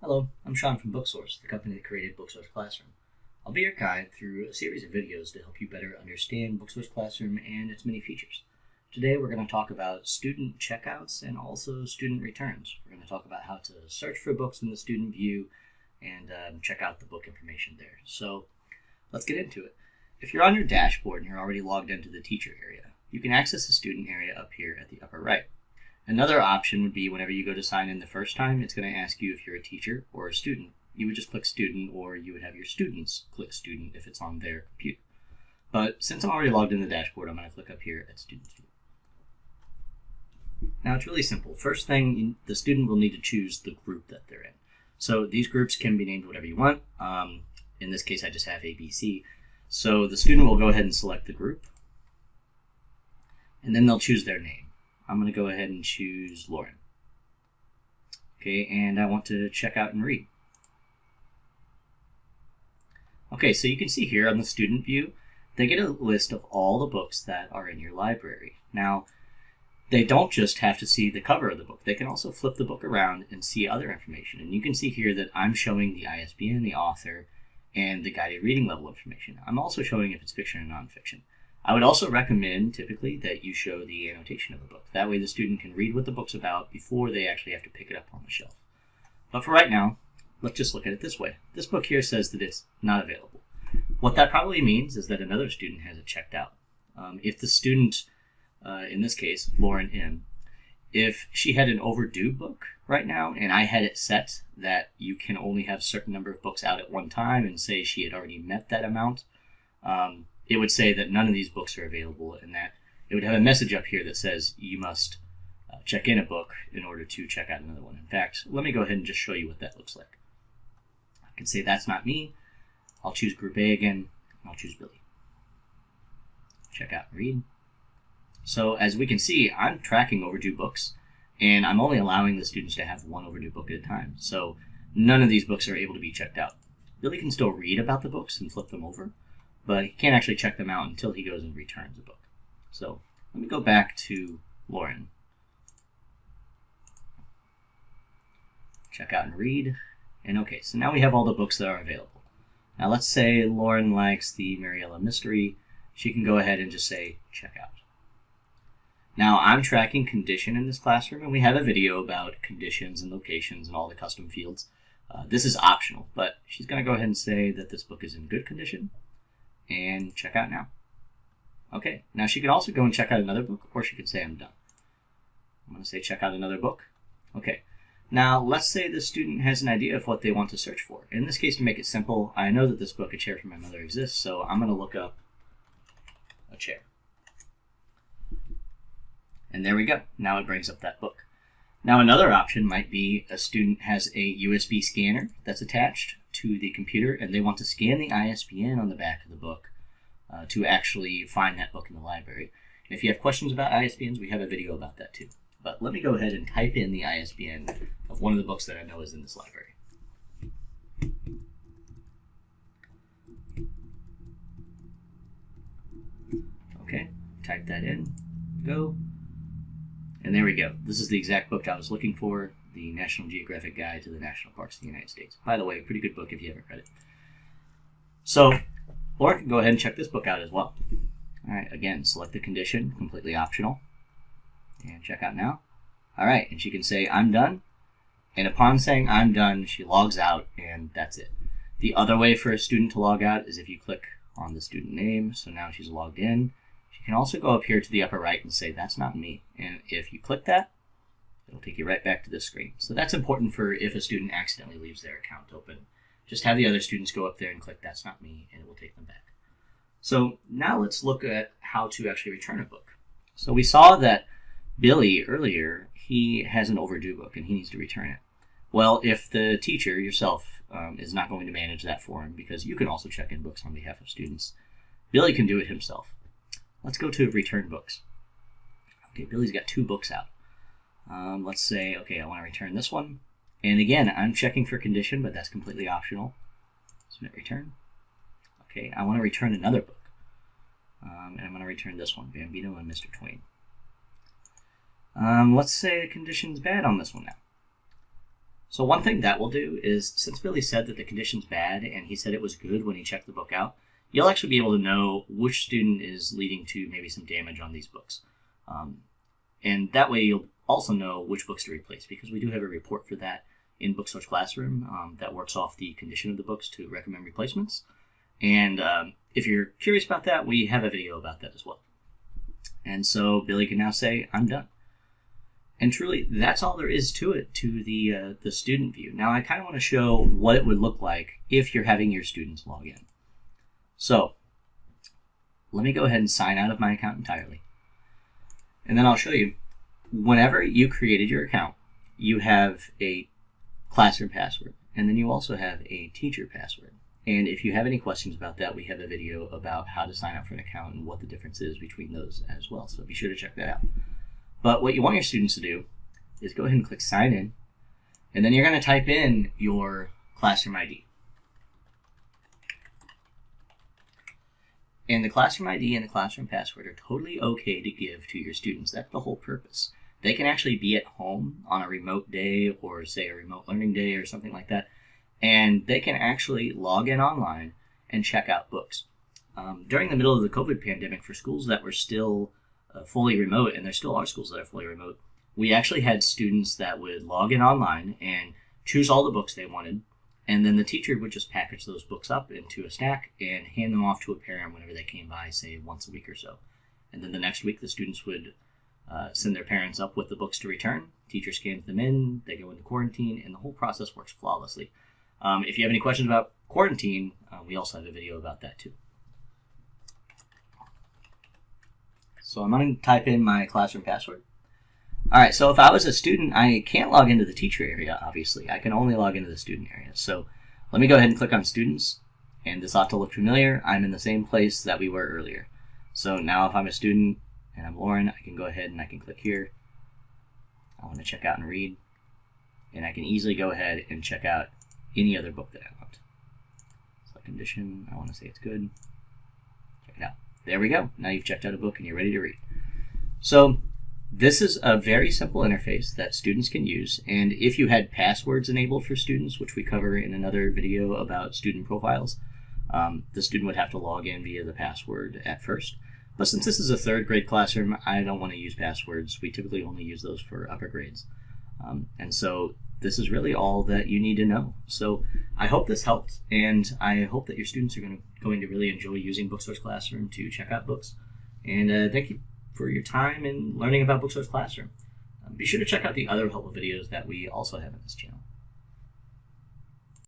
Hello, I'm Sean from Booksource, the company that created Booksource Classroom. I'll be your guide through a series of videos to help you better understand Booksource Classroom and its many features. Today we're going to talk about student checkouts and also student returns. We're going to talk about how to search for books in the student view and check out the book information there. So let's get into it. If you're on your dashboard and you're already logged into the teacher area, you can access the student area up here at the upper right. Another option would be whenever you go to sign in the first time, it's going to ask you if you're a teacher or a student. You would just click student, or you would have your students click student if it's on their computer. But since I'm already logged in the dashboard, I'm going to click up here at students view. Now it's really simple. First thing, the student will need to choose the group that they're in. So these groups can be named whatever you want. In this case, I just have ABC. So the student will go ahead and select the group, and then they'll choose their name. I'm going to go ahead and choose Lauren. Okay, and I want to check out and read. Okay, so you can see here on the student view, they get a list of all the books that are in your library. Now, they don't just have to see the cover of the book. They can also flip the book around and see other information. And you can see here that I'm showing the ISBN, the author, and the guided reading level information. I'm also showing if it's fiction or nonfiction. I would also recommend, typically, that you show the annotation of the book. That way the student can read what the book's about before they actually have to pick it up on the shelf. But for right now, let's just look at it this way. This book here says that it's not available. What that probably means is that another student has it checked out. If the student, in this case, Lauren M., if she had an overdue book right now, and I had it set that you can only have a certain number of books out at one time, and say she had already met that amount, it would say that none of these books are available, and that it would have a message up here that says you must check in a book in order to check out another one. In fact, let me go ahead and just show you what that looks like. I can say that's not me. I'll choose Group A again, and I'll choose Billy. Check out and read. So as we can see, I'm tracking overdue books, and I'm only allowing the students to have one overdue book at a time. So none of these books are able to be checked out. Billy can still read about the books and flip them over, but he can't actually check them out until he goes and returns a book. So let me go back to Lauren. Check out and read. And okay, so now we have all the books that are available. Now let's say Lauren likes the Mariella mystery. She can go ahead and just say check out. Now I'm tracking condition in this classroom, and we have a video about conditions and locations and all the custom fields. This is optional, but she's going to go ahead and say that this book is in good condition and check out now. Okay, now she could also go and check out another book, or she could say I'm done. I'm going to say check out another book. Okay, now let's say the student has an idea of what they want to search for. In this case, to make it simple, I know that this book, A Chair for My Mother, exists, so I'm going to look up a chair. And there we go. Now it brings up that book. Now another option might be a student has a USB scanner that's attached to the computer, and they want to scan the ISBN on the back of the book to actually find that book in the library. And if you have questions about ISBNs, we have a video about that too. But let me go ahead and type in the ISBN of one of the books that I know is in this library. Okay, type that in, go. And there we go. This is the exact book I was looking for, the National Geographic Guide to the National Parks of the United States. By the way, a pretty good book if you haven't read it. So, Laura can go ahead and check this book out as well. All right, again, select the condition, completely optional, and check out now. All right, and she can say, I'm done. And upon saying I'm done, she logs out, and that's it. The other way for a student to log out is if you click on the student name. So now she's logged in. You can also go up here to the upper right and say, that's not me. And if you click that, it'll take you right back to this screen. So that's important for if a student accidentally leaves their account open. Just have the other students go up there and click, that's not me, and it will take them back. So now let's look at how to actually return a book. So we saw that Billy earlier, he has an overdue book and he needs to return it. Well, if the teacher yourself is not going to manage that for him, because you can also check in books on behalf of students, Billy can do it himself. Let's go to return books. Okay, Billy's got 2 books out. Let's say, okay, I want to return this one. And again, I'm checking for condition, but that's completely optional. Submit return. Okay, I want to return another book. And I'm going to return this one, Bambino and Mr. Twain. Let's say the condition's bad on this one now. So one thing that we'll do is, since Billy said that the condition's bad and he said it was good when he checked the book out, you'll actually be able to know which student is leading to maybe some damage on these books. And that way you'll also know which books to replace, because we do have a report for that in Booksource Classroom that works off the condition of the books to recommend replacements. And if you're curious about that, we have a video about that as well. And so Billy can now say, I'm done. And truly, that's all there is to it, to the student view. Now, I kind of want to show what it would look like if you're having your students log in. So, let me go ahead and sign out of my account entirely. And then I'll show you, whenever you created your account, you have a classroom password, and then you also have a teacher password. And if you have any questions about that, we have a video about how to sign up for an account and what the difference is between those as well. So be sure to check that out. But what you want your students to do is go ahead and click sign in, and then you're going to type in your classroom ID. And the classroom ID and the classroom password are totally okay to give to your students. That's the whole purpose. They can actually be at home on a remote day, or say a remote learning day or something like that, and they can actually log in online and check out books. During the middle of the COVID pandemic, for schools that were still fully remote, and there still are schools that are fully remote, we actually had students that would log in online and choose all the books they wanted, and then the teacher would just package those books up into a stack and hand them off to a parent whenever they came by, say once a week or so. And then the next week the students would send their parents up with the books to return. Teacher scans them in, they go into quarantine, and the whole process works flawlessly. If you have any questions about quarantine, we also have a video about that too. So I'm going to type in my classroom password. All right, so if I was a student, I can't log into the teacher area, obviously. I can only log into the student area. So let me go ahead and click on students, and this ought to look familiar. I'm in the same place that we were earlier. So now if I'm a student and I'm Lauren, I can go ahead and I can click here. I want to check out and read, and I can easily go ahead and check out any other book that I want. Select condition, I want to say it's good. Check it out. There we go. Now you've checked out a book and you're ready to read. So this is a very simple interface that students can use, and if you had passwords enabled for students, which we cover in another video about student profiles, the student would have to log in via the password at first. But since this is a third grade classroom, I don't want to use passwords. We typically only use those for upper grades. And so this is really all that you need to know. So I hope this helped, and I hope that your students are going to really enjoy using Booksource Classroom to check out books. And thank you for your time in learning about Booksource Classroom. Be sure to check out the other helpful videos that we also have on this channel.